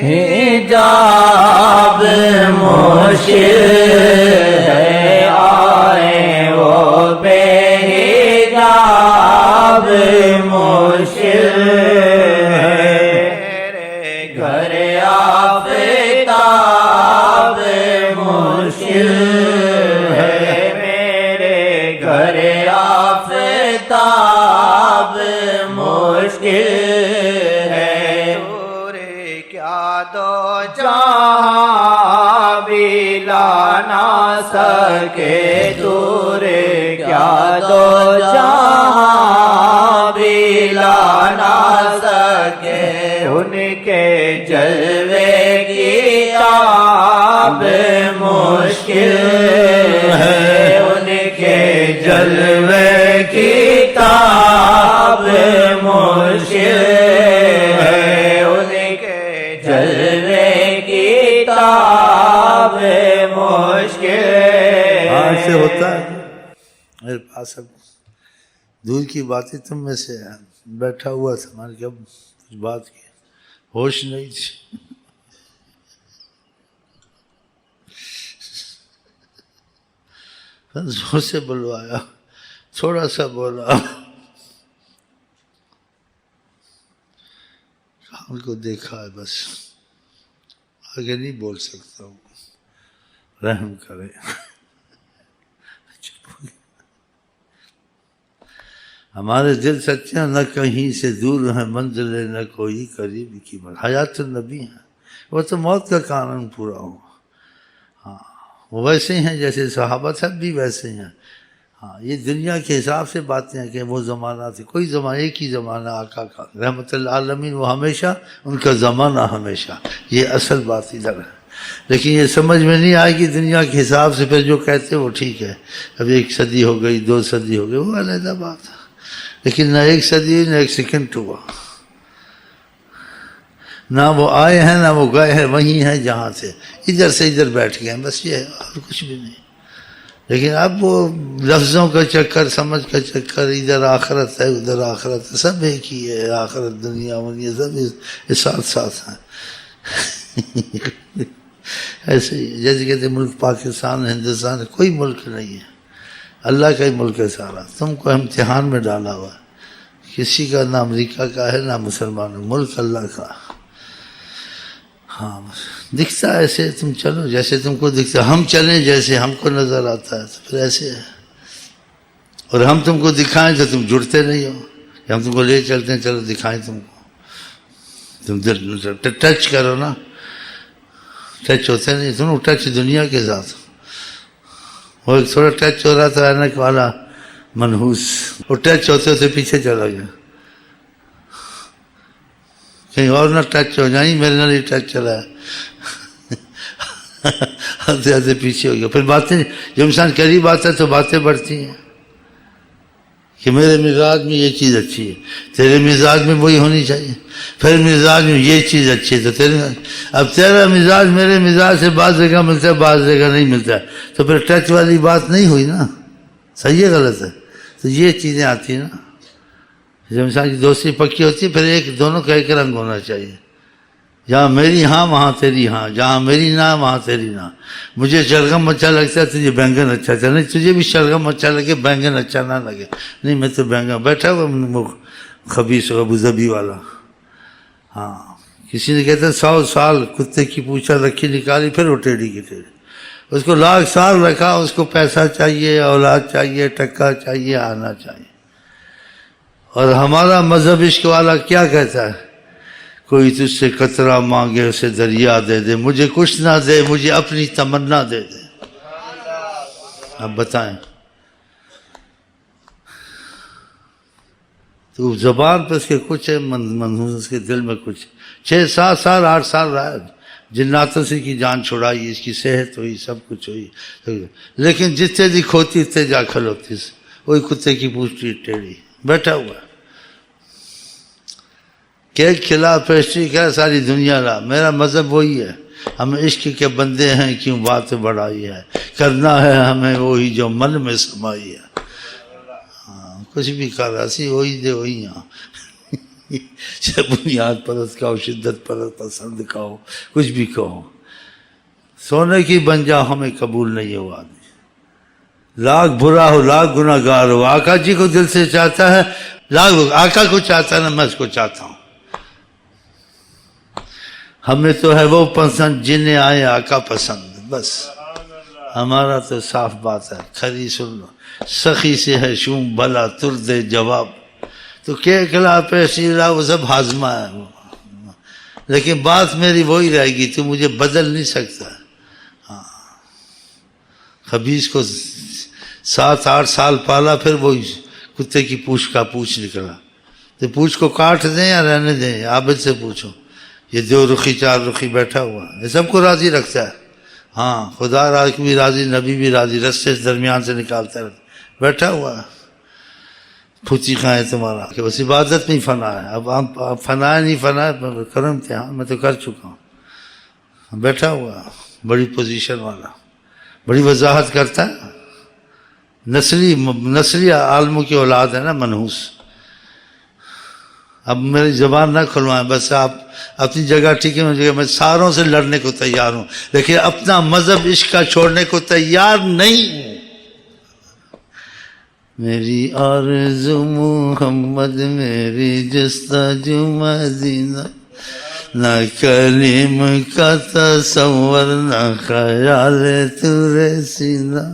حجاب مشکل ہے آئے وہ بے حجاب مشکل ہے گھر آفتاب مشکل ہے میرے گھر آفتاب مشکل ہے پورے کیا دو جہاں بھی لا نہ سکے دور کیا دو جہاں بھی لا نہ سکے ان کے جلوے کی تاب مشکل ہے ان کے جلوے کی تاب مشکل ہے ان کے جلوے کی تاب مشکل آج سے ہوتا ہے میرے پاس اب دور کی باتیں تم میں سے بیٹھا ہوا تھا میں نے کہا کچھ بات کی ہوش نہیں تھی زور سے بلوایا تھوڑا سا بولا ان کو دیکھا ہے بس آگے نہیں بول سکتا ہوں رحم کرے ہمارے دل سچے ہیں نہ کہیں سے دور ہیں منزل نہ کوئی قریب کی حیات النبی ہیں وہ تو موت کا قانون پورا ہو ہاں وہ ویسے ہیں جیسے صحابہ سب بھی ویسے ہیں ہاں یہ دنیا کے حساب سے باتیں ہیں کہ وہ زمانہ تھے کوئی زمانہ ایک ہی زمانہ آقا کا رحمت اللہ عالمین وہ ہمیشہ ان کا زمانہ ہمیشہ یہ اصل بات ادھر ہے لیکن یہ سمجھ میں نہیں آئے گی دنیا کے حساب سے پھر جو کہتے وہ ٹھیک ہے اب 1 صدی ہو گئی 2 صدی ہو گئی وہ علیحدہ بات ہے لیکن نہ 1 صدی نہ 1 سیکنڈ ہوا نہ وہ آئے ہیں نہ وہ گئے ہیں وہیں ہیں جہاں سے ادھر بیٹھ گئے ہیں بس یہ ہے اور کچھ بھی نہیں لیکن اب وہ لفظوں کا چکر سمجھ کا چکر ادھر آخرت ہے ادھر آخرت ہے سب ایک ہی ہے آخرت دنیا ونیا سب ساتھ ساتھ ہیں ایسے ہی جیسے کہتے ملک پاکستان ہندوستان کوئی ملک نہیں ہے اللہ کا ہی ملک ہے سارا تم کو امتحان میں ڈالا ہوا ہے کسی کا نہ امریکہ کا ہے نہ مسلمان ملک اللہ کا ہاں دکھتا ہے ایسے تم چلو جیسے تم کو دکھتا ہم چلیں جیسے ہم کو نظر آتا ہے تو پھر ایسے ہے اور ہم تم کو دکھائیں تو تم جڑتے نہیں ہو کہ ہم تم کو لے چلتے ہیں چلو دکھائیں تم کو تم ٹچ کرو نا ٹچ ہوتے نہیں تم ٹچ دنیا کے ساتھ وہ ایک تھوڑا ٹچ ہو رہا تھا اینک والا منحوس وہ ٹچ ہوتے ہوتے پیچھے چلا گیا کہیں اور نہ ٹچ ہو جائیں میرے نال ہی ٹچ چلا ہے آتے آتے پیچھے ہو گیا پھر باتیں جب انسان قریب آتا ہے تو باتیں بڑھتی ہیں کہ میرے مزاج میں یہ چیز اچھی ہے تیرے مزاج میں وہی ہونی چاہیے پھر مزاج میں یہ چیز اچھی ہے تو اب تیرا مزاج میرے مزاج سے بعض جگہ ملتا ہے بعض جگہ نہیں ملتا ہے تو پھر ٹچ والی بات نہیں ہوئی نا صحیح ہے غلط ہے تو یہ چیزیں آتی ہیں نا جب انسان کی دوستی پکی ہوتی ہے پھر دونوں کا ایک رنگ ہونا چاہیے جہاں میری ہاں وہاں تیری ہاں جہاں میری نہ وہاں تیری نہ مجھے شلگم اچھا لگتا ہے تجھے بینگن اچھا لگتا نہیں تجھے بھی شلگم اچھا لگے بینگن اچھا نہ لگے نہیں میں تو بینگن بیٹھا ہوا خبیث ابو ظبی والا ہاں کسی نے کہتا 100 سال کتے کی پوچھا رکھی نکالی پھر وہ ٹیڑھی کی ٹیڑھی اس کو 1,00,000 سال رکھا اس کو پیسہ چاہیے اولاد چاہیے ٹکا چاہیے آنا چاہیے اور ہمارا مذہب عشق والا کیا کہتا ہے کوئی تجھ سے قطرہ مانگے اسے دریا دے دے مجھے کچھ نہ دے مجھے اپنی تمنا دے دے اب بتائیں تو زبان پہ اس کے کچھ ہے منحوس اس کے دل میں کچھ 6-7 سال 8 سال رہا جناتوں سے کی جان چھڑائی اس کی صحت ہوئی سب کچھ ہوئی لیکن جتنے دکھ ہوتی اتنے جا کھلوتی وہی کتے کی پوچھتی ٹیڑھی بیٹھا ہوا ہے کیک کھلا پیسٹری کیا ساری دنیا رہا میرا مذہب وہی ہے ہم عشق کے بندے ہیں کیوں بات بڑھائی ہے کرنا ہے ہمیں وہی جو من میں سمائی ہے ہاں کچھ بھی کر رہا سی وہی دے وہی ہاں چاہے بنیاد پرست کہو، شدت پرست، پسند کہو، کچھ بھی کہو، سونے کی بن جا ہمیں قبول نہیں ہوا آدمی، لاکھ برا ہو، لاکھ گناہ گار ہو، آقا جی کو دل سے چاہتا ہے، لاکھ آقا کو چاہتا ہے نا، میں اس کو چاہتا ہوں۔ ہمیں تو ہے وہ پسند جنہیں آئے آقا پسند، بس ہمارا تو صاف بات ہے، کھری سن لو، سخی سے ہے شوم بھلا تر دے جواب، تو کہ کلا پیشیرہ وہ سب ہاضمہ ہے، لیکن بات میری وہی رہے گی، تو مجھے بدل نہیں سکتا۔ خبیث کو 7-8 سال پالا، پھر وہی کتے کی پوچھ کا پوچھ نکلا، تو پوچھ کو کاٹ دیں یا رہنے دیں، عابد سے پوچھو، یہ 2 رخی 4 رخی بیٹھا ہوا یہ سب کو راضی رکھتا ہے، ہاں خدا بھی راضی، نبی بھی راضی، رستے سے درمیان سے نکالتا ہے، بیٹھا ہوا ہے، پھوچی کھائے تمہارا کہ بس عبادت میں ہی فنا ہے، اب ہم فنا نہیں فنا کرم کیا، میں تو کر چکا ہوں، بیٹھا ہوا بڑی پوزیشن والا، بڑی وضاحت کرتا ہے، نسلی عالموں کی اولاد ہے نا، منحوس۔ اب میری زبان نہ کھلوائیں، بس آپ اپنی جگہ ٹھیک ہے، میں ساروں سے لڑنے کو تیار ہوں، لیکن اپنا مذہب عشق کا چھوڑنے کو تیار نہیں ہوں۔ میری آرزو محمد، میری جستجو مدینہ، نہ کلیم کا تصور، نہ خیال تور سینہ،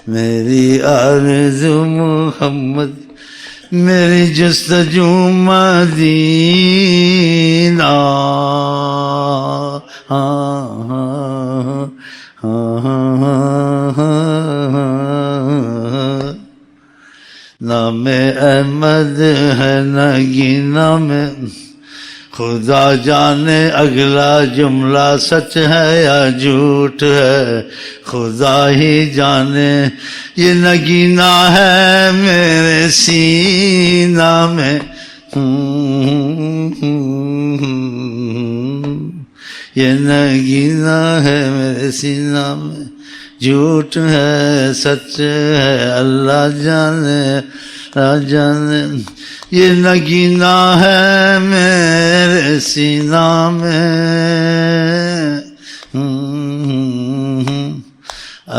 میری آرزو محمد، میری جستجو مدینہ، نام احمد ہے نہ گینا میں، خدا جانے اگلا جملہ سچ ہے یا جھوٹ ہے، خدا ہی جانے، یہ نگینا ہے میرے سینہ میں، یہ نگینا ہے میرے سینہ میں، جھوٹ ہے سچ ہے اللہ جانے، اللہ جانے، یہ نگینا ہے میرے سینہ میں۔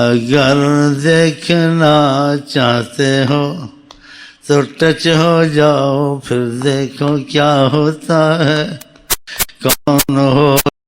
اگر دیکھنا چاہتے ہو تو ٹچ ہو جاؤ، پھر دیکھو کیا ہوتا ہے، کون ہو